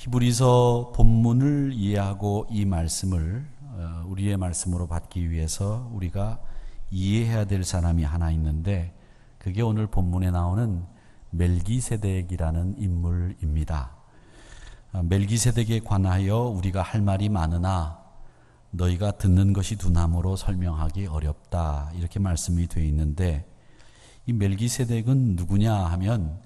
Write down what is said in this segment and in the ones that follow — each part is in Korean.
히브리서 본문을 이해하고 이 말씀을 우리의 말씀으로 받기 위해서 우리가 이해해야 될 사람이 하나 있는데, 그게 오늘 본문에 나오는 멜기세덱이라는 인물입니다. 멜기세덱에 관하여 우리가 할 말이 많으나 너희가 듣는 것이 두나무로 설명하기 어렵다, 이렇게 말씀이 되어 있는데, 이 멜기세덱은 누구냐 하면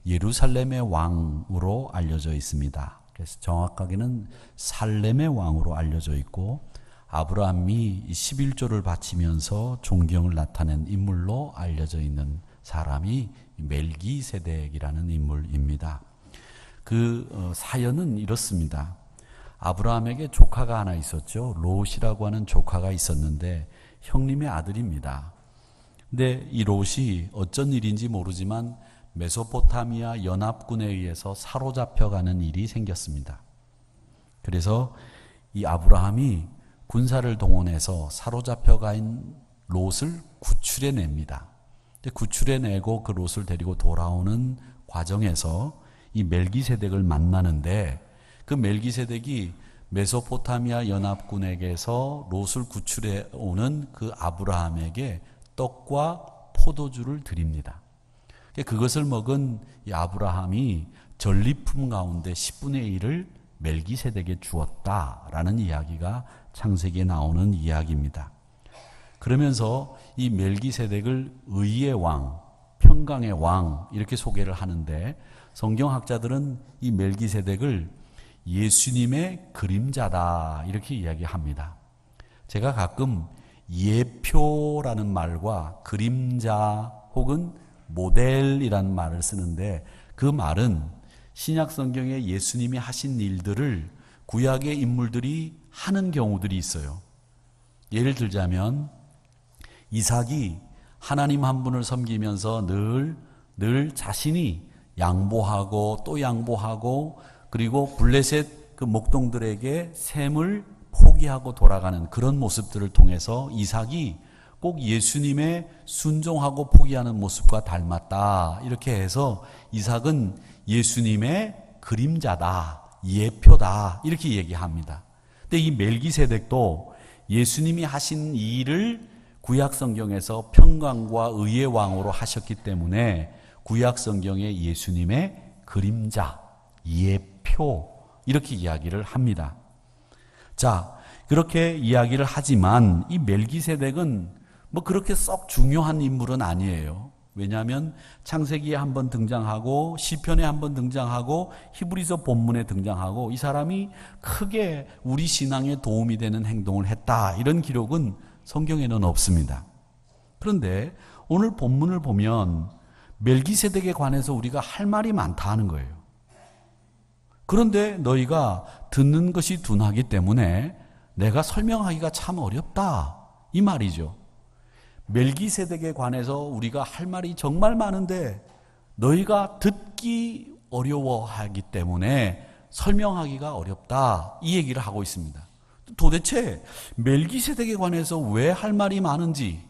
예루살렘의 왕으로 알려져 있습니다. 그래서 정확하게는 살렘의 왕으로 알려져 있고, 아브라함이 11조를 바치면서 존경을 나타낸 인물로 알려져 있는 사람이 멜기세덱이라는 인물입니다. 그 사연은 이렇습니다. 아브라함에게 조카가 하나 있었죠. 롯이라고 하는 조카가 있었는데 형님의 아들입니다. 근데 이 롯이 어쩐 일인지 모르지만 메소포타미아 연합군에 의해서 사로잡혀가는 일이 생겼습니다. 그래서 이 아브라함이 군사를 동원해서 사로잡혀간 롯을 구출해냅니다. 구출해내고 그 롯을 데리고 돌아오는 과정에서 이 멜기세덱을 만나는데, 그 멜기세덱이 메소포타미아 연합군에게서 롯을 구출해 오는 그 아브라함에게 떡과 포도주를 드립니다. 그것을 먹은 이 아브라함이 전리품 가운데 10분의 1을 멜기세덱에 주었다라는 이야기가 창세기에 나오는 이야기입니다. 그러면서 이 멜기세덱을 의의 왕, 평강의 왕, 이렇게 소개를 하는데, 성경학자들은 이 멜기세덱을 예수님의 그림자다, 이렇게 이야기합니다. 제가 가끔 예표라는 말과 그림자 혹은 모델이라는 말을 쓰는데, 그 말은 신약 성경에 예수님이 하신 일들을 구약의 인물들이 하는 경우들이 있어요. 예를 들자면 이삭이 하나님 한 분을 섬기면서 늘 자신이 양보하고 또 양보하고, 그리고 블레셋 그 목동들에게 셈을 포기하고 돌아가는 그런 모습들을 통해서 이삭이 꼭 예수님의 순종하고 포기하는 모습과 닮았다, 이렇게 해서 이삭은 예수님의 그림자다, 예표다, 이렇게 얘기합니다. 근데 이 멜기세덱도 예수님이 하신 이 일을 구약 성경에서 평강과 의의 왕으로 하셨기 때문에 구약 성경의 예수님의 그림자, 예표, 이렇게 이야기를 합니다. 자, 그렇게 이야기를 하지만 이 멜기세덱은 뭐 그렇게 썩 중요한 인물은 아니에요. 왜냐하면 창세기에 한번 등장하고 시편에 한번 등장하고 히브리서 본문에 등장하고, 이 사람이 크게 우리 신앙에 도움이 되는 행동을 했다, 이런 기록은 성경에는 없습니다. 그런데 오늘 본문을 보면 멜기세덱에 관해서 우리가 할 말이 많다 하는 거예요. 그런데 너희가 듣는 것이 둔하기 때문에 내가 설명하기가 참 어렵다, 이 말이죠. 멜기세덱에 관해서 우리가 할 말이 정말 많은데 너희가 듣기 어려워하기 때문에 설명하기가 어렵다, 이 얘기를 하고 있습니다. 도대체 멜기세덱에 관해서 왜 할 말이 많은지,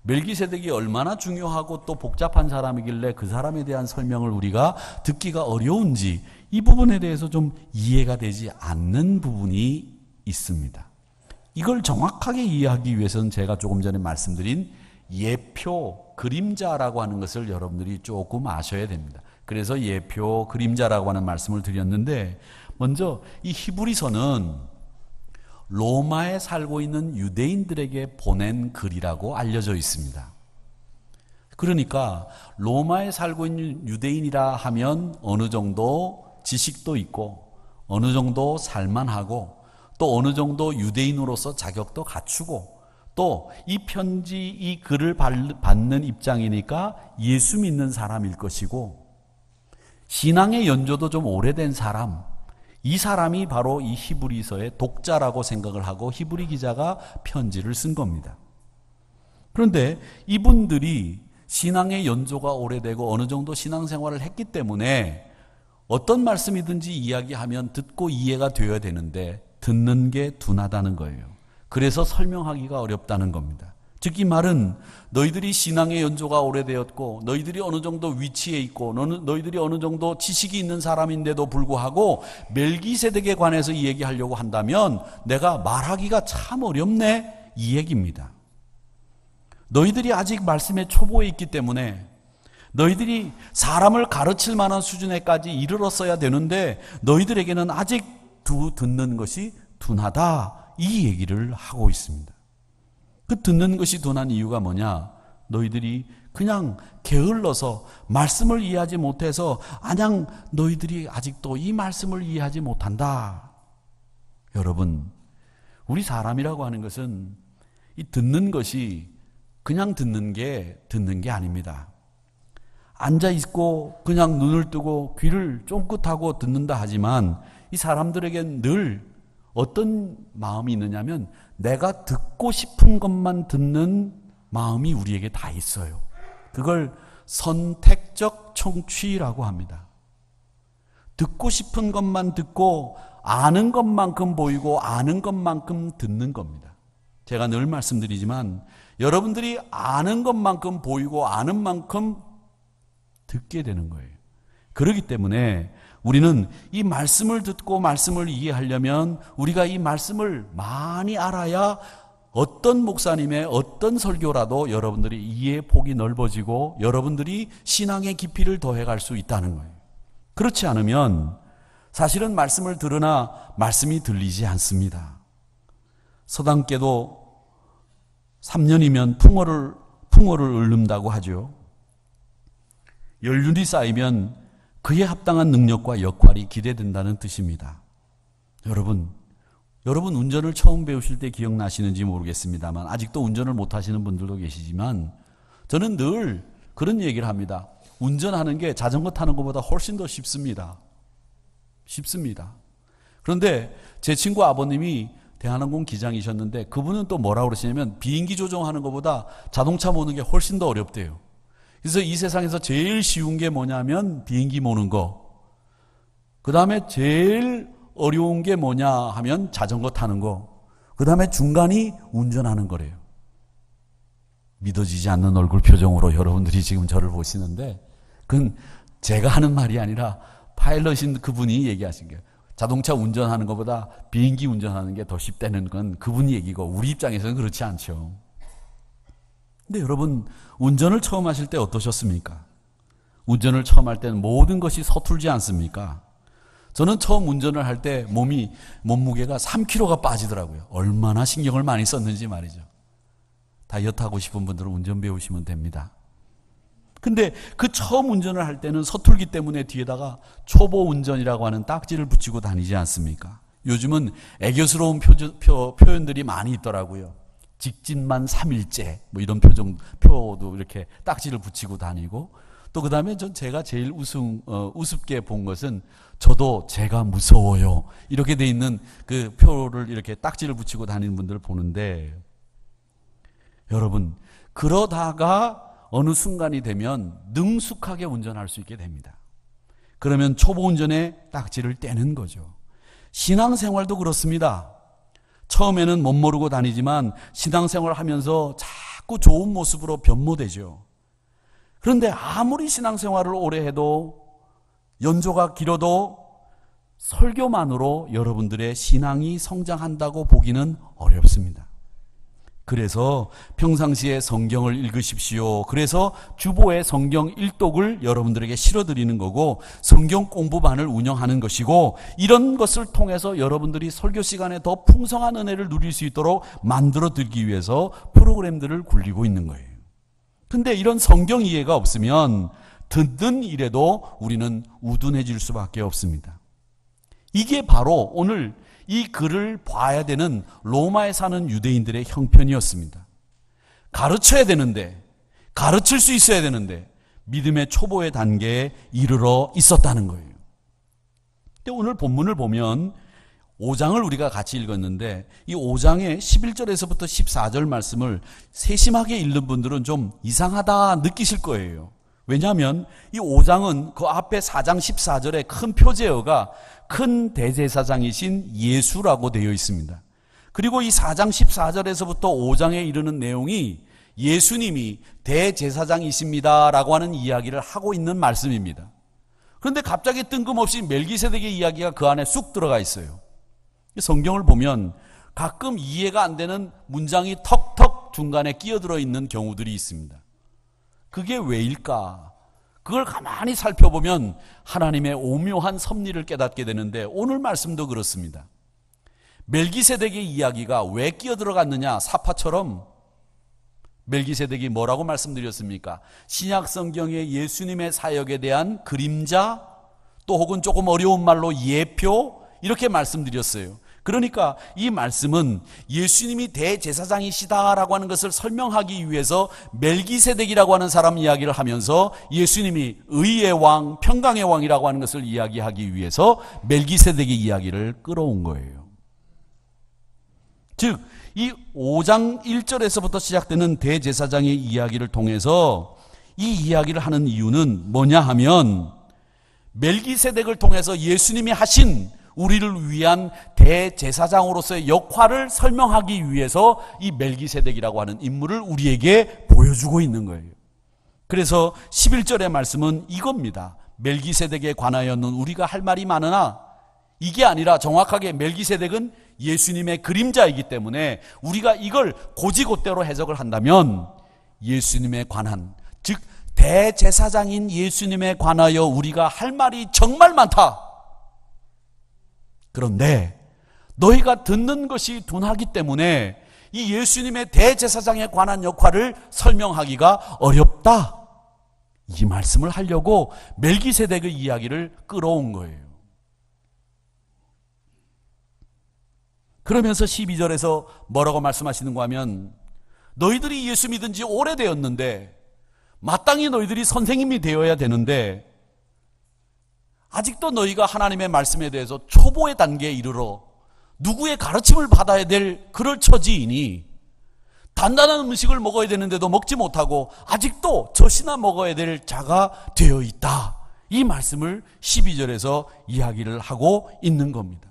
멜기세덱이 얼마나 중요하고 또 복잡한 사람이길래 그 사람에 대한 설명을 우리가 듣기가 어려운지, 이 부분에 대해서 좀 이해가 되지 않는 부분이 있습니다. 이걸 정확하게 이해하기 위해서는 제가 조금 전에 말씀드린 예표, 그림자라고 하는 것을 여러분들이 조금 아셔야 됩니다. 그래서 예표, 그림자라고 하는 말씀을 드렸는데, 먼저 이 히브리서는 로마에 살고 있는 유대인들에게 보낸 글이라고 알려져 있습니다. 그러니까 로마에 살고 있는 유대인이라 하면 어느 정도 지식도 있고, 어느 정도 살만하고, 또 어느 정도 유대인으로서 자격도 갖추고, 또 이 편지, 이 글을 받는 입장이니까 예수 믿는 사람일 것이고, 신앙의 연조도 좀 오래된 사람, 이 사람이 바로 이 히브리서의 독자라고 생각을 하고 히브리 기자가 편지를 쓴 겁니다. 그런데 이분들이 신앙의 연조가 오래되고 어느 정도 신앙생활을 했기 때문에 어떤 말씀이든지 이야기하면 듣고 이해가 되어야 되는데 듣는 게 둔하다는 거예요. 그래서 설명하기가 어렵다는 겁니다. 즉 이 말은 너희들이 신앙의 연조가 오래되었고 너희들이 어느 정도 위치에 있고 너희들이 어느 정도 지식이 있는 사람인데도 불구하고 멜기세덱에 관해서 이 얘기하려고 한다면 내가 말하기가 참 어렵네, 이 얘기입니다. 너희들이 아직 말씀의 초보에 있기 때문에 너희들이 사람을 가르칠 만한 수준에까지 이르렀어야 되는데 너희들에게는 아직 듣는 것이 둔하다, 이 얘기를 하고 있습니다. 그 듣는 것이 둔한 이유가 뭐냐? 너희들이 그냥 게을러서 말씀을 이해하지 못해서 그냥 너희들이 아직도 이 말씀을 이해하지 못한다. 여러분, 우리 사람이라고 하는 것은 이 듣는 것이 그냥 듣는 게 아닙니다. 앉아 있고 그냥 눈을 뜨고 귀를 쫑긋하고 듣는다 하지만 이 사람들에겐 늘 어떤 마음이 있느냐면 내가 듣고 싶은 것만 듣는 마음이 우리에게 다 있어요. 그걸 선택적 청취라고 합니다. 듣고 싶은 것만 듣고 아는 것만큼 보이고 아는 것만큼 듣는 겁니다. 제가 늘 말씀드리지만 여러분들이 아는 것만큼 보이고 아는 만큼 듣게 되는 거예요. 그렇기 때문에 우리는 이 말씀을 듣고 말씀을 이해하려면 우리가 이 말씀을 많이 알아야 어떤 목사님의 어떤 설교라도 여러분들이 이해의 폭이 넓어지고 여러분들이 신앙의 깊이를 더해갈 수 있다는 거예요. 그렇지 않으면 사실은 말씀을 들으나 말씀이 들리지 않습니다. 서당께도 3년이면 풍어를 읊는다고 하죠. 연륜이 쌓이면 그에 합당한 능력과 역할이 기대된다는 뜻입니다. 여러분 운전을 처음 배우실 때 기억나시는지 모르겠습니다만 아직도 운전을 못하시는 분들도 계시지만 저는 늘 그런 얘기를 합니다. 운전하는 게 자전거 타는 것보다 훨씬 더 쉽습니다. 그런데 제 친구 아버님이 대한항공 기장이셨는데 그분은 또 뭐라고 그러시냐면 비행기 조종하는 것보다 자동차 모는 게 훨씬 더 어렵대요. 그래서 이 세상에서 제일 쉬운 게 뭐냐면 비행기 모는 거. 그 다음에 제일 어려운 게 뭐냐 하면 자전거 타는 거. 그 다음에 중간이 운전하는 거래요. 믿어지지 않는 얼굴 표정으로 여러분들이 지금 저를 보시는데 그건 제가 하는 말이 아니라 파일럿인 그분이 얘기하신 거예요. 자동차 운전하는 것보다 비행기 운전하는 게 더 쉽다는 건 그분 얘기고 우리 입장에서는 그렇지 않죠. 근데 여러분 운전을 처음 하실 때 어떠셨습니까? 운전을 처음 할 때는 모든 것이 서툴지 않습니까? 저는 처음 운전을 할 때 몸무게가 3kg가 빠지더라고요. 얼마나 신경을 많이 썼는지 말이죠. 다이어트 하고 싶은 분들은 운전 배우시면 됩니다. 근데 그 처음 운전을 할 때는 서툴기 때문에 뒤에다가 초보 운전이라고 하는 딱지를 붙이고 다니지 않습니까? 요즘은 애교스러운 표현들이 많이 있더라고요. 직진만 3일째 뭐 이런 표도 이렇게 딱지를 붙이고 다니고 또 그 다음에 제가 제일 우습게 본 것은 저도 제가 무서워요 이렇게 돼 있는 그 표를 이렇게 딱지를 붙이고 다니는 분들을 보는데 여러분 그러다가 어느 순간이 되면 능숙하게 운전할 수 있게 됩니다. 그러면 초보 운전에 딱지를 떼는 거죠. 신앙생활도 그렇습니다. 처음에는 못 모르고 다니지만 신앙생활을 하면서 자꾸 좋은 모습으로 변모되죠. 그런데 아무리 신앙생활을 오래 해도 연조가 길어도 설교만으로 여러분들의 신앙이 성장한다고 보기는 어렵습니다. 그래서 평상시에 성경을 읽으십시오. 그래서 주보에 성경 일독을 여러분들에게 실어드리는 거고 성경 공부반을 운영하는 것이고 이런 것을 통해서 여러분들이 설교 시간에 더 풍성한 은혜를 누릴 수 있도록 만들어드리기 위해서 프로그램들을 굴리고 있는 거예요. 근데 이런 성경 이해가 없으면 듣는 일에도 우리는 우둔해질 수밖에 없습니다. 이게 바로 오늘 이 글을 봐야 되는 로마에 사는 유대인들의 형편이었습니다. 가르쳐야 되는데, 가르칠 수 있어야 되는데 믿음의 초보의 단계에 이르러 있었다는 거예요. 근데 오늘 본문을 보면 5장을 우리가 같이 읽었는데 이 5장의 11절에서부터 14절 말씀을 세심하게 읽는 분들은 좀 이상하다 느끼실 거예요. 왜냐하면 이 5장은 그 앞에 4장 14절에 큰 표제어가 큰 대제사장이신 예수라고 되어 있습니다. 그리고 이 4장 14절에서부터 5장에 이르는 내용이 예수님이 대제사장이십니다라고 하는 이야기를 하고 있는 말씀입니다. 그런데 갑자기 뜬금없이 멜기세덱의 이야기가 그 안에 쑥 들어가 있어요. 성경을 보면 가끔 이해가 안 되는 문장이 턱턱 중간에 끼어들어 있는 경우들이 있습니다. 그게 왜일까? 그걸 가만히 살펴보면 하나님의 오묘한 섭리를 깨닫게 되는데 오늘 말씀도 그렇습니다. 멜기세덱의 이야기가 왜 끼어들어갔느냐? 사파처럼 멜기세덱이 뭐라고 말씀드렸습니까? 신약 성경의 예수님의 사역에 대한 그림자, 또 혹은 조금 어려운 말로 예표, 이렇게 말씀드렸어요. 그러니까 이 말씀은 예수님이 대제사장이시다라고 하는 것을 설명하기 위해서 멜기세덱이라고 하는 사람 이야기를 하면서 예수님이 의의 왕, 평강의 왕이라고 하는 것을 이야기하기 위해서 멜기세덱의 이야기를 끌어온 거예요. 즉, 이 5장 1절에서부터 시작되는 대제사장의 이야기를 통해서 이 이야기를 하는 이유는 뭐냐 하면 멜기세덱을 통해서 예수님이 하신 우리를 위한 대제사장으로서의 역할을 설명하기 위해서 이 멜기세덱이라고 하는 인물을 우리에게 보여주고 있는 거예요. 그래서 11절의 말씀은 이겁니다. 멜기세덱에 관하여는 우리가 할 말이 많으나 이게 아니라 정확하게 멜기세덱은 예수님의 그림자이기 때문에 우리가 이걸 고지고대로 해석을 한다면 예수님에 관한, 즉 대제사장인 예수님에 관하여 우리가 할 말이 정말 많다. 그런데 너희가 듣는 것이 둔하기 때문에 이 예수님의 대제사장에 관한 역할을 설명하기가 어렵다. 이 말씀을 하려고 멜기세덱의 이야기를 끌어온 거예요. 그러면서 12절에서 뭐라고 말씀하시는가 하면 너희들이 예수 믿은 지 오래되었는데 마땅히 너희들이 선생님이 되어야 되는데 아직도 너희가 하나님의 말씀에 대해서 초보의 단계에 이르러 누구의 가르침을 받아야 될 그럴 처지이니 단단한 음식을 먹어야 되는데도 먹지 못하고 아직도 젖이나 먹어야 될 자가 되어 있다. 이 말씀을 12절에서 이야기를 하고 있는 겁니다.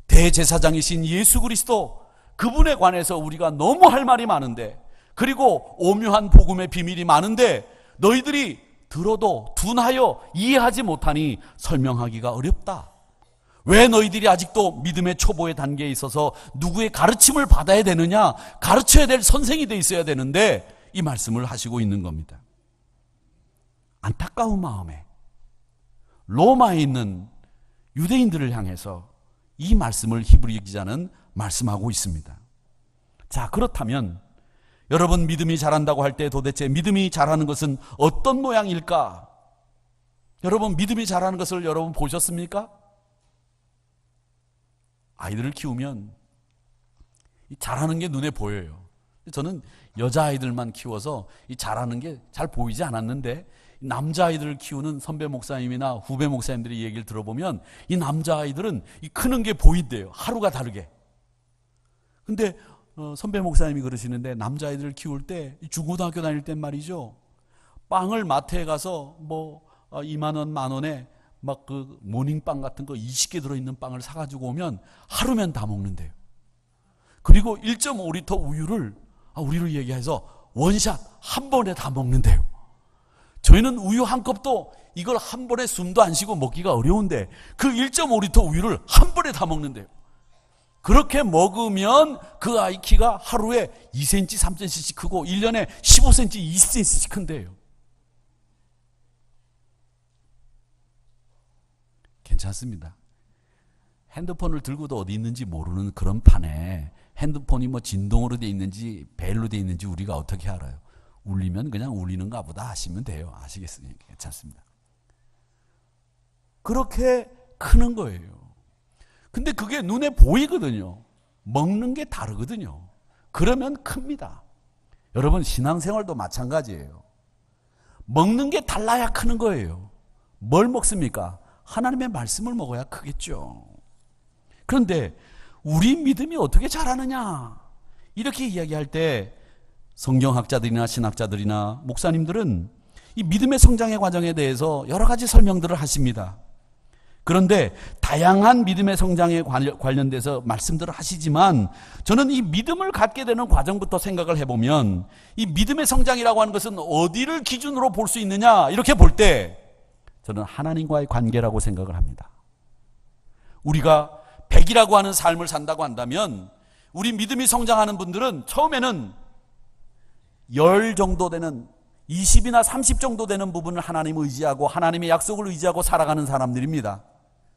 대제사장이신 예수 그리스도, 그분에 관해서 우리가 너무 할 말이 많은데, 그리고 오묘한 복음의 비밀이 많은데 너희들이 들어도 둔하여 이해하지 못하니 설명하기가 어렵다. 왜 너희들이 아직도 믿음의 초보의 단계에 있어서 누구의 가르침을 받아야 되느냐? 가르쳐야 될 선생이 돼 있어야 되는데 이 말씀을 하시고 있는 겁니다. 안타까운 마음에 로마에 있는 유대인들을 향해서 이 말씀을 히브리 기자는 말씀하고 있습니다. 자, 그렇다면 여러분 믿음이 자란다고 할 때 도대체 믿음이 자라는 것은 어떤 모양일까? 여러분 믿음이 자라는 것을 여러분 보셨습니까? 아이들을 키우면 자라는 게 눈에 보여요. 저는 여자아이들만 키워서 이 자라는 게 잘 보이지 않았는데 남자아이들을 키우는 선배 목사님이나 후배 목사님들의 얘기를 들어보면 이 남자아이들은 이 크는 게 보인대요. 하루가 다르게. 근데 선배 목사님이 그러시는데 남자아이들을 키울 때 중고등학교 다닐 땐 말이죠. 빵을 마트에 가서 2만 원, 만 원에 막 그 모닝빵 같은 거 20개 들어있는 빵을 사가지고 오면 하루면 다 먹는데요. 그리고 1.5리터 우유를 우리로 얘기해서 원샷 한 번에 다 먹는데요. 저희는 우유 한 컵도 이걸 한 번에 숨도 안 쉬고 먹기가 어려운데 그 1.5리터 우유를 한 번에 다 먹는데요. 그렇게 먹으면 그 아이 키가 하루에 2cm, 3cm씩 크고 1년에 15cm, 20cm씩 큰대요. 괜찮습니다. 핸드폰을 들고도 어디 있는지 모르는 그런 판에 핸드폰이 진동으로 돼 있는지 벨로 돼 있는지 우리가 어떻게 알아요? 울리면 그냥 울리는가 보다 하시면 돼요. 아시겠습니까? 괜찮습니다. 그렇게 크는 거예요. 근데 그게 눈에 보이거든요. 먹는 게 다르거든요. 그러면 큽니다. 여러분 신앙생활도 마찬가지예요. 먹는 게 달라야 크는 거예요. 뭘 먹습니까? 하나님의 말씀을 먹어야 크겠죠. 그런데 우리 믿음이 어떻게 자라느냐? 이렇게 이야기할 때 성경학자들이나 신학자들이나 목사님들은 이 믿음의 성장의 과정에 대해서 여러 가지 설명들을 하십니다. 그런데 다양한 믿음의 성장에 관련돼서 말씀들을 하시지만 저는 이 믿음을 갖게 되는 과정부터 생각을 해보면 이 믿음의 성장이라고 하는 것은 어디를 기준으로 볼 수 있느냐 이렇게 볼 때 저는 하나님과의 관계라고 생각을 합니다. 우리가 100이라고 하는 삶을 산다고 한다면 우리 믿음이 성장하는 분들은 처음에는 10 정도 되는 20이나 30 정도 되는 부분을 하나님을 의지하고 하나님의 약속을 의지하고 살아가는 사람들입니다.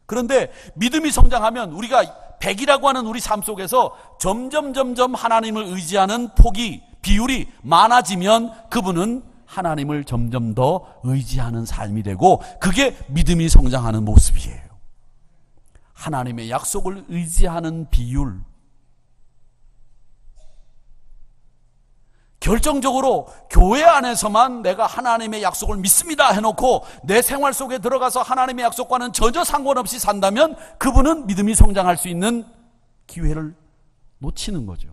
그런데 믿음이 성장하면 우리가 100이라고 하는 우리 삶 속에서 점점 하나님을 의지하는 폭이 비율이 많아지면 그분은 하나님을 점점 더 의지하는 삶이 되고 그게 믿음이 성장하는 모습이에요. 하나님의 약속을 의지하는 비율, 결정적으로 교회 안에서만 내가 하나님의 약속을 믿습니다 해놓고 내 생활 속에 들어가서 하나님의 약속과는 전혀 상관없이 산다면 그분은 믿음이 성장할 수 있는 기회를 놓치는 거죠.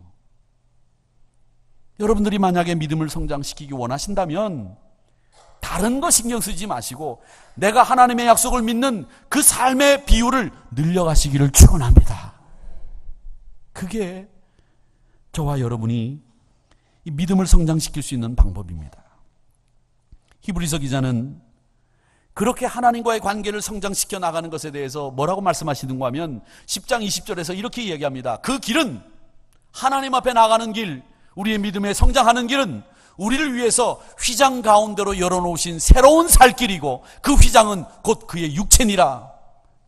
여러분들이 만약에 믿음을 성장시키기 원하신다면 다른 거 신경 쓰지 마시고 내가 하나님의 약속을 믿는 그 삶의 비율을 늘려가시기를 축원합니다. 그게 저와 여러분이 이 믿음을 성장시킬 수 있는 방법입니다. 히브리서 기자는 그렇게 하나님과의 관계를 성장시켜 나가는 것에 대해서 뭐라고 말씀하시는가 하면 10장 20절에서 이렇게 이야기합니다. 그 길은 하나님 앞에 나가는 길, 우리의 믿음에 성장하는 길은 우리를 위해서 휘장 가운데로 열어놓으신 새로운 살 길이고 그 휘장은 곧 그의 육체니라.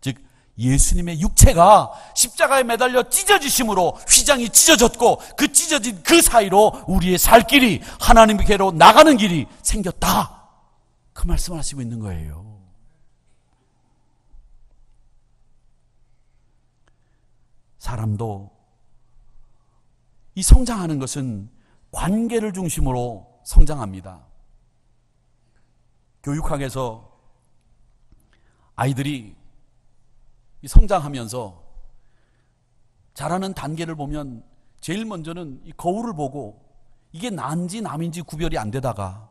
즉 예수님의 육체가 십자가에 매달려 찢어지심으로 휘장이 찢어졌고 그 찢어진 그 사이로 우리의 살 길이 하나님께로 나가는 길이 생겼다. 그 말씀을 하시고 있는 거예요. 사람도 이 성장하는 것은 관계를 중심으로 성장합니다. 교육학에서 아이들이 성장하면서 자라는 단계를 보면 제일 먼저는 이 거울을 보고 이게 나인지 남인지 구별이 안 되다가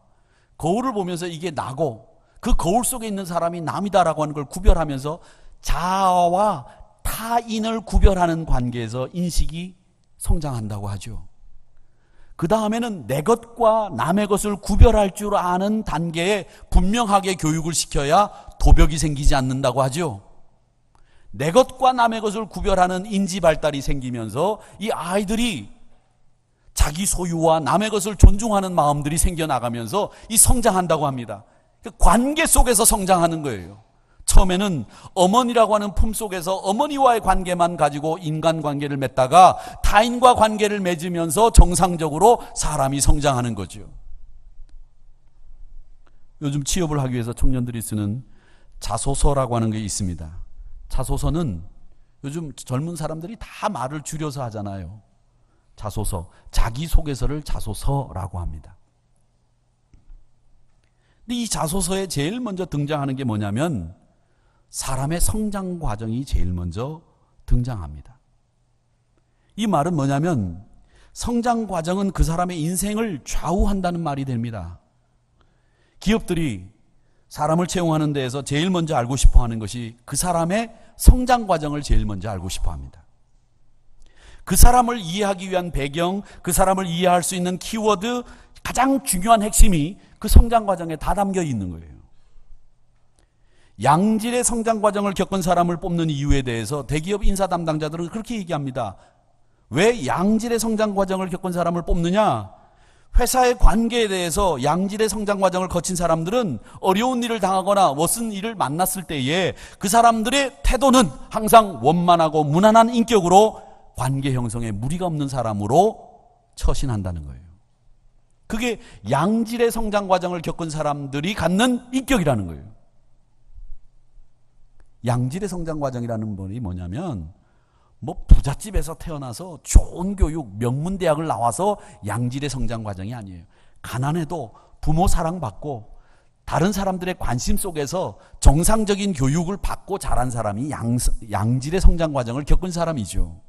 거울을 보면서 이게 나고 그 거울 속에 있는 사람이 남이다라고 하는 걸 구별하면서 자아와 타인을 구별하는 관계에서 인식이 성장한다고 하죠. 그 다음에는 내 것과 남의 것을 구별할 줄 아는 단계에 분명하게 교육을 시켜야 도벽이 생기지 않는다고 하죠. 내 것과 남의 것을 구별하는 인지 발달이 생기면서 이 아이들이 자기 소유와 남의 것을 존중하는 마음들이 생겨나가면서 이 성장한다고 합니다. 관계 속에서 성장하는 거예요. 처음에는 어머니라고 하는 품 속에서 어머니와의 관계만 가지고 인간관계를 맺다가 타인과 관계를 맺으면서 정상적으로 사람이 성장하는 거죠. 요즘 취업을 하기 위해서 청년들이 쓰는 자소서라고 하는 게 있습니다. 자소서는 요즘 젊은 사람들이 다 말을 줄여서 하잖아요. 자소서, 자기소개서를 자소서라고 합니다. 근데 이 자소서에 제일 먼저 등장하는 게 뭐냐면 사람의 성장 과정이 제일 먼저 등장합니다. 이 말은 뭐냐면 성장 과정은 그 사람의 인생을 좌우한다는 말이 됩니다. 기업들이 사람을 채용하는 데에서 제일 먼저 알고 싶어 하는 것이 그 사람의 성장 과정을 제일 먼저 알고 싶어 합니다. 그 사람을 이해하기 위한 배경, 그 사람을 이해할 수 있는 키워드, 가장 중요한 핵심이 그 성장 과정에 다 담겨 있는 거예요. 양질의 성장 과정을 겪은 사람을 뽑는 이유에 대해서 대기업 인사 담당자들은 그렇게 얘기합니다. 왜 양질의 성장 과정을 겪은 사람을 뽑느냐? 회사의 관계에 대해서 양질의 성장 과정을 거친 사람들은 어려운 일을 당하거나 멋진 일을 만났을 때에 그 사람들의 태도는 항상 원만하고 무난한 인격으로 관계 형성에 무리가 없는 사람으로 처신한다는 거예요. 그게 양질의 성장 과정을 겪은 사람들이 갖는 인격이라는 거예요. 양질의 성장 과정이라는 분이 뭐냐면 부잣집에서 태어나서 좋은 교육, 명문대학을 나와서 양질의 성장 과정이 아니에요. 가난해도 부모 사랑받고 다른 사람들의 관심 속에서 정상적인 교육을 받고 자란 사람이 양질의 성장 과정을 겪은 사람이죠.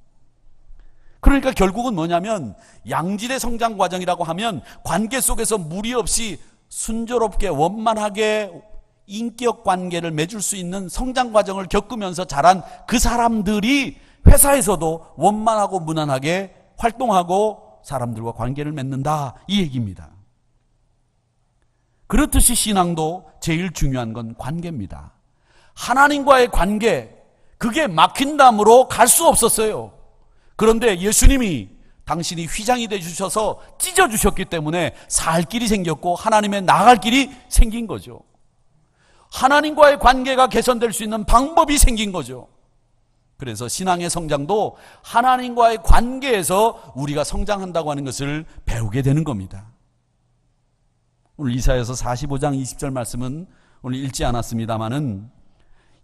그러니까 결국은 뭐냐면 양질의 성장 과정이라고 하면 관계 속에서 무리 없이 순조롭게 원만하게 인격 관계를 맺을 수 있는 성장 과정을 겪으면서 자란 그 사람들이 회사에서도 원만하고 무난하게 활동하고 사람들과 관계를 맺는다, 이 얘기입니다. 그렇듯이 신앙도 제일 중요한 건 관계입니다. 하나님과의 관계, 그게 막힌담으로 갈 수 없었어요. 그런데 예수님이 당신이 휘장이 되주셔서 찢어주셨기 때문에 살 길이 생겼고 하나님에 나아갈 길이 생긴 거죠. 하나님과의 관계가 개선될 수 있는 방법이 생긴 거죠. 그래서 신앙의 성장도 하나님과의 관계에서 우리가 성장한다고 하는 것을 배우게 되는 겁니다. 오늘 이사야서 45장 20절 말씀은 오늘 읽지 않았습니다마는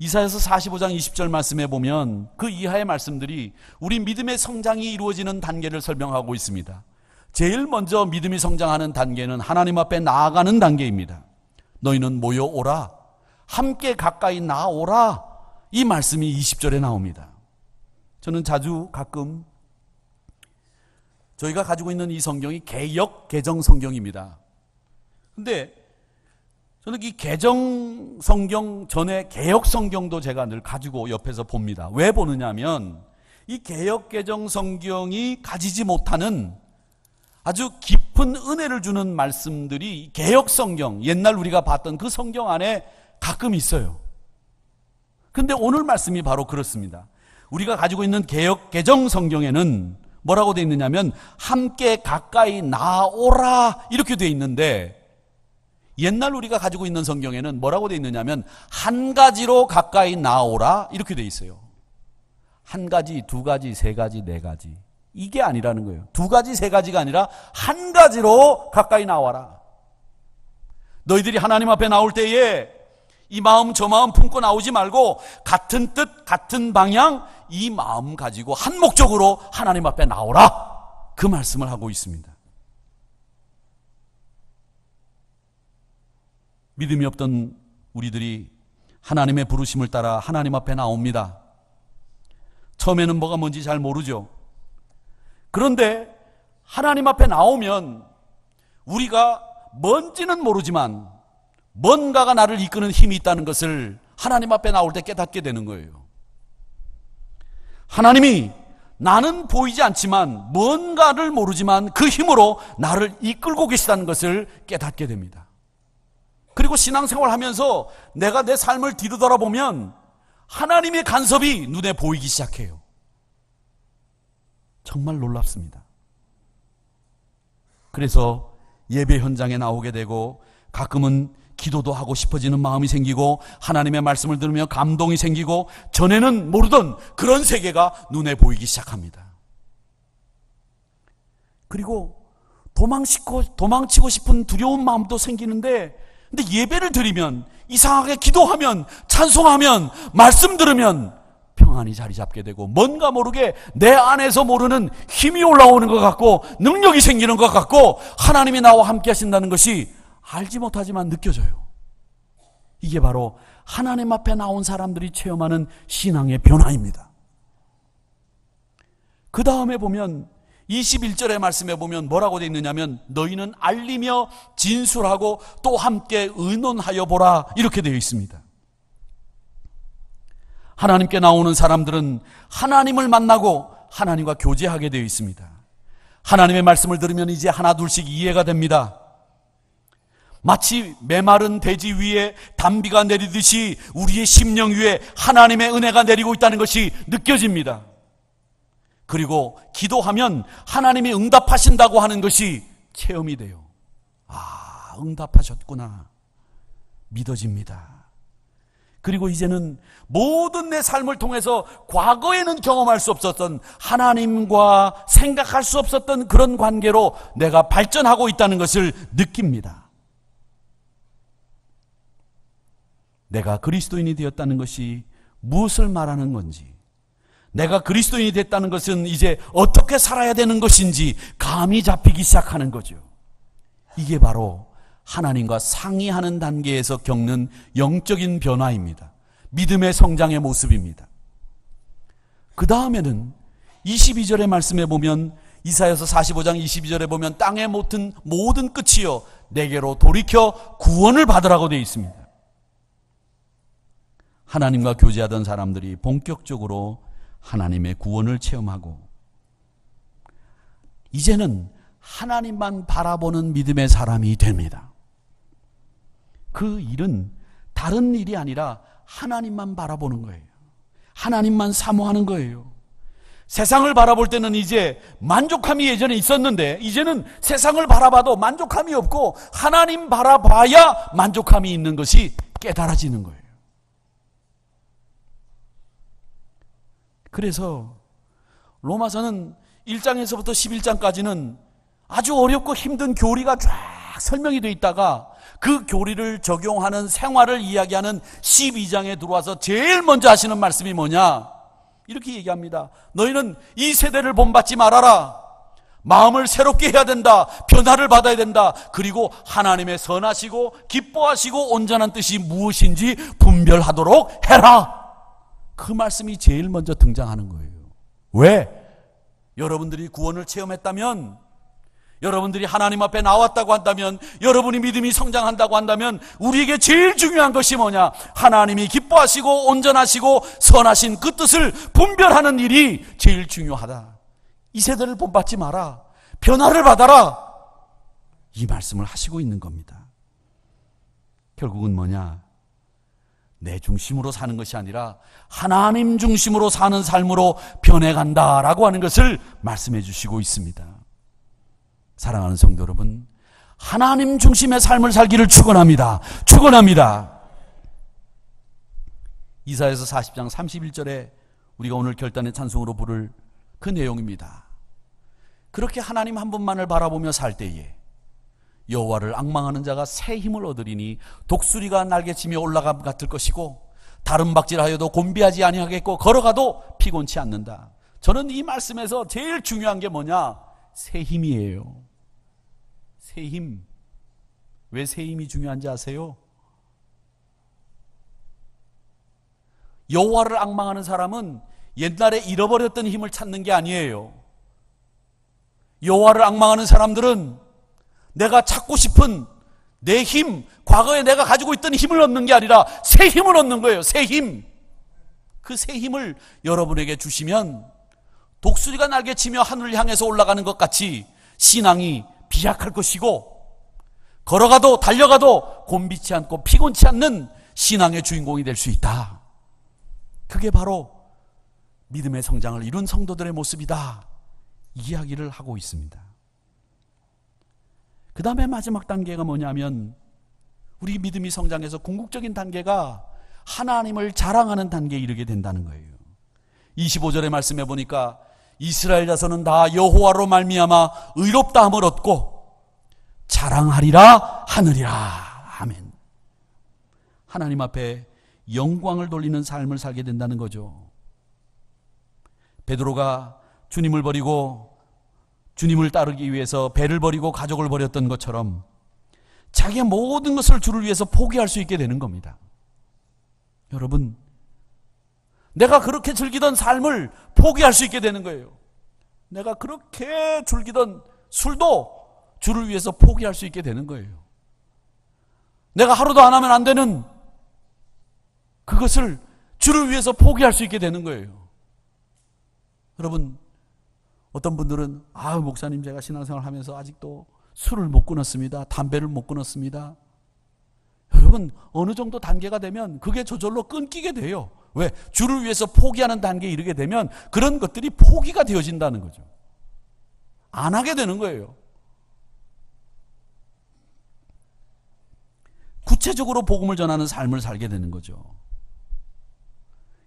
이사야서 45장 20절 말씀에 보면 그 이하의 말씀들이 우리 믿음의 성장이 이루어지는 단계를 설명하고 있습니다. 제일 먼저 믿음이 성장하는 단계는 하나님 앞에 나아가는 단계입니다. 너희는 모여오라, 함께 가까이 나오라, 이 말씀이 20절에 나옵니다. 저는 자주 가끔 저희가 가지고 있는 이 성경이 개역 개정 성경입니다. 근데 저는 이 개정 성경 전에 개역 성경도 제가 늘 가지고 옆에서 봅니다. 왜 보느냐 하면 이 개역 개정 성경이 가지지 못하는 아주 깊은 은혜를 주는 말씀들이 개역 성경, 옛날 우리가 봤던 그 성경 안에 가끔 있어요. 근데 오늘 말씀이 바로 그렇습니다. 우리가 가지고 있는 개역 개정 성경에는 뭐라고 되어 있느냐면 함께 가까이 나오라 이렇게 되어 있는데, 옛날 우리가 가지고 있는 성경에는 뭐라고 되어 있느냐면 한 가지로 가까이 나오라 이렇게 되어 있어요. 한 가지, 두 가지, 세 가지, 네 가지, 이게 아니라는 거예요. 두 가지, 세 가지가 아니라 한 가지로 가까이 나와라. 너희들이 하나님 앞에 나올 때에 이 마음 저 마음 품고 나오지 말고 같은 뜻 같은 방향, 이 마음 가지고 한 목적으로 하나님 앞에 나오라, 그 말씀을 하고 있습니다. 믿음이 없던 우리들이 하나님의 부르심을 따라 하나님 앞에 나옵니다. 처음에는 뭐가 뭔지 잘 모르죠. 그런데 하나님 앞에 나오면 우리가 뭔지는 모르지만 뭔가가 나를 이끄는 힘이 있다는 것을 하나님 앞에 나올 때 깨닫게 되는 거예요. 하나님이 나는 보이지 않지만 뭔가를 모르지만 그 힘으로 나를 이끌고 계시다는 것을 깨닫게 됩니다. 그리고 신앙생활 하면서 내가 내 삶을 뒤돌아보면 하나님의 간섭이 눈에 보이기 시작해요. 정말 놀랍습니다. 그래서 예배 현장에 나오게 되고 가끔은 기도도 하고 싶어지는 마음이 생기고 하나님의 말씀을 들으며 감동이 생기고 전에는 모르던 그런 세계가 눈에 보이기 시작합니다. 그리고 도망치고 싶은 두려운 마음도 생기는데, 근데 예배를 드리면, 이상하게 기도하면, 찬송하면, 말씀 들으면 평안이 자리 잡게 되고 뭔가 모르게 내 안에서 모르는 힘이 올라오는 것 같고 능력이 생기는 것 같고 하나님이 나와 함께 하신다는 것이 알지 못하지만 느껴져요. 이게 바로 하나님 앞에 나온 사람들이 체험하는 신앙의 변화입니다. 그 다음에 보면 21절의 말씀에 보면 뭐라고 되어 있느냐면 너희는 알리며 진술하고 또 함께 의논하여 보라, 이렇게 되어 있습니다. 하나님께 나오는 사람들은 하나님을 만나고 하나님과 교제하게 되어 있습니다. 하나님의 말씀을 들으면 이제 하나 둘씩 이해가 됩니다. 마치 메마른 대지 위에 단비가 내리듯이 우리의 심령 위에 하나님의 은혜가 내리고 있다는 것이 느껴집니다. 그리고 기도하면 하나님이 응답하신다고 하는 것이 체험이 돼요. 아, 응답하셨구나, 믿어집니다. 그리고 이제는 모든 내 삶을 통해서 과거에는 경험할 수 없었던 하나님과 생각할 수 없었던 그런 관계로 내가 발전하고 있다는 것을 느낍니다. 내가 그리스도인이 되었다는 것이 무엇을 말하는 건지, 내가 그리스도인이 됐다는 것은 이제 어떻게 살아야 되는 것인지 감이 잡히기 시작하는 거죠. 이게 바로 하나님과 상의하는 단계에서 겪는 영적인 변화입니다. 믿음의 성장의 모습입니다. 그 다음에는 22절의 말씀에 보면, 이사야서 45장 22절에 보면 땅의 모든 끝이여 내게로 돌이켜 구원을 받으라고 되어 있습니다. 하나님과 교제하던 사람들이 본격적으로 하나님의 구원을 체험하고 이제는 하나님만 바라보는 믿음의 사람이 됩니다. 그 일은 다른 일이 아니라 하나님만 바라보는 거예요. 하나님만 사모하는 거예요. 세상을 바라볼 때는 이제 만족함이 예전에 있었는데 이제는 세상을 바라봐도 만족함이 없고 하나님 바라봐야 만족함이 있는 것이 깨달아지는 거예요. 그래서 로마서는 1장에서부터 11장까지는 아주 어렵고 힘든 교리가 쫙 설명이 되어 있다가 그 교리를 적용하는 생활을 이야기하는 12장에 들어와서 제일 먼저 하시는 말씀이 뭐냐? 이렇게 얘기합니다. 너희는 이 세대를 본받지 말아라. 마음을 새롭게 해야 된다. 변화를 받아야 된다. 그리고 하나님의 선하시고 기뻐하시고 온전한 뜻이 무엇인지 분별하도록 해라. 그 말씀이 제일 먼저 등장하는 거예요. 왜? 여러분들이 구원을 체험했다면, 여러분들이 하나님 앞에 나왔다고 한다면, 여러분이 믿음이 성장한다고 한다면 우리에게 제일 중요한 것이 뭐냐? 하나님이 기뻐하시고 온전하시고 선하신 그 뜻을 분별하는 일이 제일 중요하다. 이 세대를 본받지 마라. 변화를 받아라. 이 말씀을 하시고 있는 겁니다. 결국은 뭐냐? 내 중심으로 사는 것이 아니라 하나님 중심으로 사는 삶으로 변해간다라고 하는 것을 말씀해 주시고 있습니다. 사랑하는 성도 여러분, 하나님 중심의 삶을 살기를 축원합니다. 축원합니다. 이사야서 40장 31절에 우리가 오늘 결단의 찬송으로 부를 그 내용입니다. 그렇게 하나님 한 분만을 바라보며 살 때에 여호와를 앙망하는 자가 새 힘을 얻으리니 독수리가 날개치며 올라감 같을 것이고 다른 박질하여도 곤비하지 아니하겠고 걸어가도 피곤치 않는다. 저는 이 말씀에서 제일 중요한 게 뭐냐? 새 힘이에요. 새 힘. 왜 새 힘이 중요한지 아세요? 여호와를 앙망하는 사람은 옛날에 잃어버렸던 힘을 찾는 게 아니에요. 여호와를 앙망하는 사람들은 내가 찾고 싶은 내 힘, 과거에 내가 가지고 있던 힘을 얻는 게 아니라 새 힘을 얻는 거예요. 새 힘. 그 새 힘을 여러분에게 주시면 독수리가 날개치며 하늘을 향해서 올라가는 것 같이 신앙이 비약할 것이고 걸어가도 달려가도 곤비치 않고 피곤치 않는 신앙의 주인공이 될 수 있다. 그게 바로 믿음의 성장을 이룬 성도들의 모습이다. 이야기를 하고 있습니다. 그 다음에 마지막 단계가 뭐냐면 우리 믿음이 성장해서 궁극적인 단계가 하나님을 자랑하는 단계에 이르게 된다는 거예요. 25절의 말씀해 보니까 이스라엘 자손은 다 여호와로 말미암아 의롭다함을 얻고 자랑하리라 하느리라. 아멘. 하나님 앞에 영광을 돌리는 삶을 살게 된다는 거죠. 베드로가 주님을 버리고 주님을 따르기 위해서 배를 버리고 가족을 버렸던 것처럼 자기의 모든 것을 주를 위해서 포기할 수 있게 되는 겁니다. 여러분, 내가 그렇게 즐기던 삶을 포기할 수 있게 되는 거예요. 내가 그렇게 즐기던 술도 주를 위해서 포기할 수 있게 되는 거예요. 내가 하루도 안 하면 안 되는 그것을 주를 위해서 포기할 수 있게 되는 거예요. 여러분, 어떤 분들은 목사님 제가 신앙생활 하면서 아직도 술을 못 끊었습니다. 담배를 못 끊었습니다. 여러분, 어느 정도 단계가 되면 그게 저절로 끊기게 돼요. 왜? 주를 위해서 포기하는 단계에 이르게 되면 그런 것들이 포기가 되어진다는 거죠. 안 하게 되는 거예요. 구체적으로 복음을 전하는 삶을 살게 되는 거죠.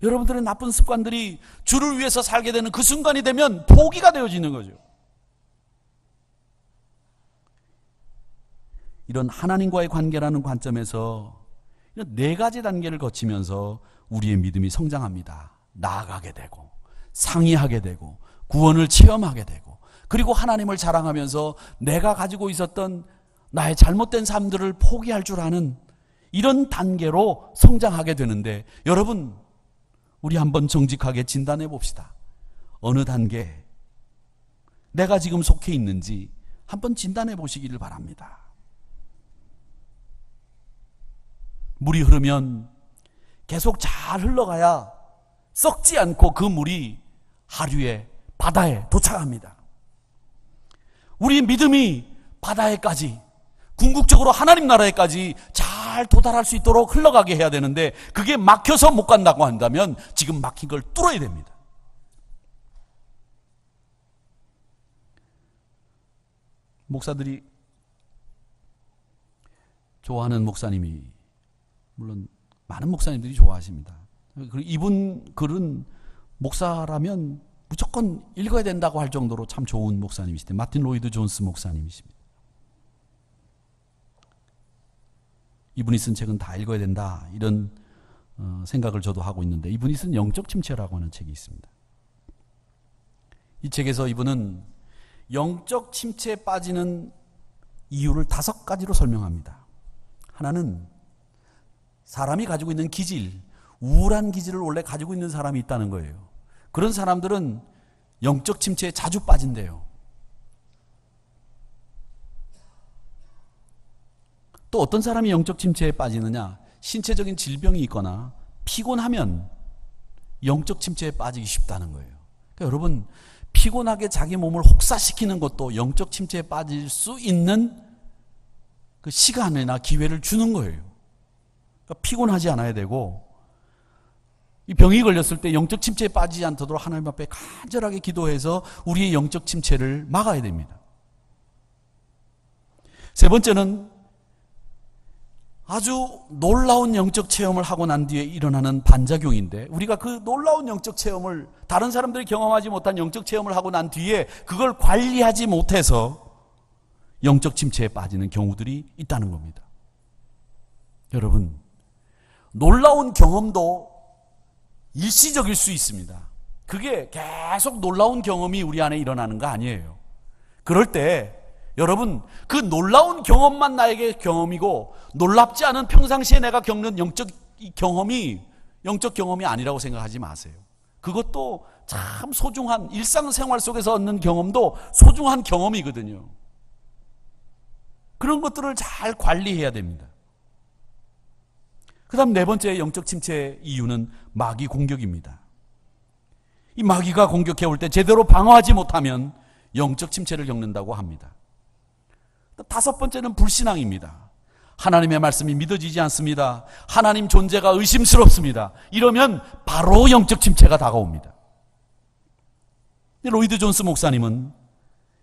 여러분들의 나쁜 습관들이 주를 위해서 살게 되는 그 순간이 되면 포기가 되어지는 거죠. 이런 하나님과의 관계라는 관점에서 이런 4가지 단계를 거치면서 우리의 믿음이 성장합니다. 나아가게 되고 상의하게 되고 구원을 체험하게 되고 그리고 하나님을 자랑하면서 내가 가지고 있었던 나의 잘못된 삶들을 포기할 줄 아는 이런 단계로 성장하게 되는데 여러분, 우리 한번 정직하게 진단해 봅시다. 어느 단계 내가 지금 속해 있는지 한번 진단해 보시기를 바랍니다. 물이 흐르면 계속 잘 흘러가야 썩지 않고 그 물이 하류에 바다에 도착합니다. 우리 믿음이 바다에까지, 궁극적으로 하나님 나라에까지 잘 도달할 수 있도록 흘러가게 해야 되는데, 그게 막혀서 못 간다고 한다면 지금 막힌 걸 뚫어야 됩니다. 목사들이 좋아하는 목사님이, 물론 많은 목사님들이 좋아하십니다. 그리고 이분 글은 목사라면 무조건 읽어야 된다고 할 정도로 참 좋은 목사님이시대. 마틴 로이드 존스 목사님이십니다. 이분이 쓴 책은 다 읽어야 된다, 이런 생각을 저도 하고 있는데, 이분이 쓴 영적 침체라고 하는 책이 있습니다. 이 책에서 이분은 영적 침체에 빠지는 이유를 5가지로 설명합니다. 하나는 사람이 가지고 있는 기질, 우울한 기질을 원래 가지고 있는 사람이 있다는 거예요. 그런 사람들은 영적 침체에 자주 빠진대요. 또 어떤 사람이 영적 침체에 빠지느냐? 신체적인 질병이 있거나 피곤하면 영적 침체에 빠지기 쉽다는 거예요. 그러니까 여러분, 피곤하게 자기 몸을 혹사시키는 것도 영적 침체에 빠질 수 있는 그 시간이나 기회를 주는 거예요. 그러니까 피곤하지 않아야 되고, 이 병이 걸렸을 때 영적 침체에 빠지지 않도록 하나님 앞에 간절하게 기도해서 우리의 영적 침체를 막아야 됩니다. 세 번째는 아주 놀라운 영적 체험을 하고 난 뒤에 일어나는 반작용인데, 우리가 그 놀라운 영적 체험을, 다른 사람들이 경험하지 못한 영적 체험을 하고 난 뒤에 그걸 관리하지 못해서 영적 침체에 빠지는 경우들이 있다는 겁니다. 여러분, 놀라운 경험도 일시적일 수 있습니다. 그게 계속 놀라운 경험이 우리 안에 일어나는 거 아니에요. 그럴 때 여러분, 그 놀라운 경험만 나에게 경험이고, 놀랍지 않은 평상시에 내가 겪는 영적 경험이 아니라고 생각하지 마세요. 그것도 참 소중한, 일상생활 속에서 얻는 경험도 소중한 경험이거든요. 그런 것들을 잘 관리해야 됩니다. 그 다음 네 번째 영적 침체의 이유는 마귀 공격입니다. 이 마귀가 공격해 올 때 제대로 방어하지 못하면 영적 침체를 겪는다고 합니다. 5번째는 불신앙입니다. 하나님의 말씀이 믿어지지 않습니다. 하나님 존재가 의심스럽습니다. 이러면 바로 영적 침체가 다가옵니다. 로이드 존스 목사님은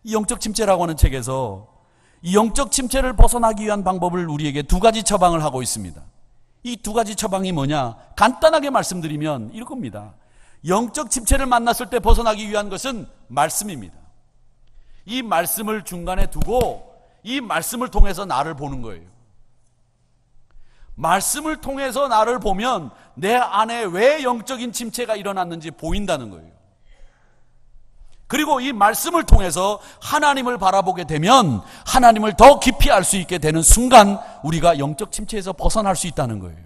이 영적 침체라고 하는 책에서 이 영적 침체를 벗어나기 위한 방법을 우리에게 2가지 처방을 하고 있습니다. 이 2가지 처방이 뭐냐? 간단하게 말씀드리면 이겁니다. 영적 침체를 만났을 때 벗어나기 위한 것은 말씀입니다. 이 말씀을 중간에 두고 이 말씀을 통해서 나를 보는 거예요. 말씀을 통해서 나를 보면 내 안에 왜 영적인 침체가 일어났는지 보인다는 거예요. 그리고 이 말씀을 통해서 하나님을 바라보게 되면 하나님을 더 깊이 알 수 있게 되는 순간 우리가 영적 침체에서 벗어날 수 있다는 거예요.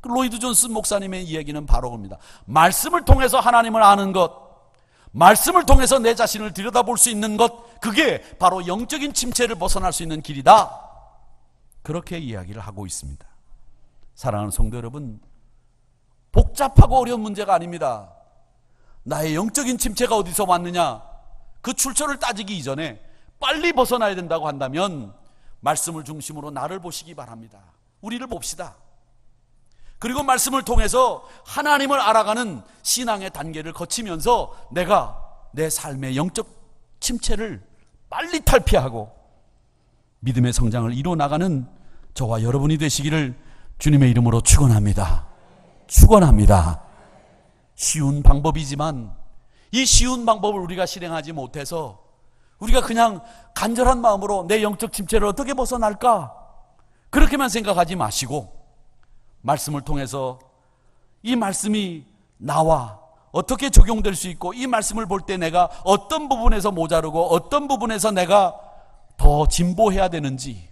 로이드 존스 목사님의 이야기는 바로 그겁니다. 말씀을 통해서 하나님을 아는 것, 말씀을 통해서 내 자신을 들여다볼 수 있는 것, 그게 바로 영적인 침체를 벗어날 수 있는 길이다. 그렇게 이야기를 하고 있습니다. 사랑하는 성도 여러분, 복잡하고 어려운 문제가 아닙니다. 나의 영적인 침체가 어디서 왔느냐, 그 출처를 따지기 이전에 빨리 벗어나야 된다고 한다면 말씀을 중심으로 나를 보시기 바랍니다. 우리를 봅시다. 그리고 말씀을 통해서 하나님을 알아가는 신앙의 단계를 거치면서 내가 내 삶의 영적 침체를 빨리 탈피하고 믿음의 성장을 이루어나가는 저와 여러분이 되시기를 주님의 이름으로 축원합니다. 축원합니다. 쉬운 방법이지만 이 쉬운 방법을 우리가 실행하지 못해서 우리가 그냥 간절한 마음으로 내 영적 침체를 어떻게 벗어날까, 그렇게만 생각하지 마시고 말씀을 통해서 이 말씀이 나와 어떻게 적용될 수 있고, 이 말씀을 볼 때 내가 어떤 부분에서 모자르고 어떤 부분에서 내가 더 진보해야 되는지,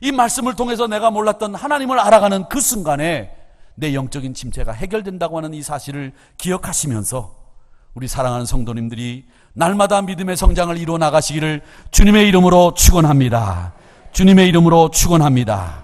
이 말씀을 통해서 내가 몰랐던 하나님을 알아가는 그 순간에 내 영적인 침체가 해결된다고 하는 이 사실을 기억하시면서 우리 사랑하는 성도님들이 날마다 믿음의 성장을 이루어 나가시기를 주님의 이름으로 축원합니다. 주님의 이름으로 축원합니다.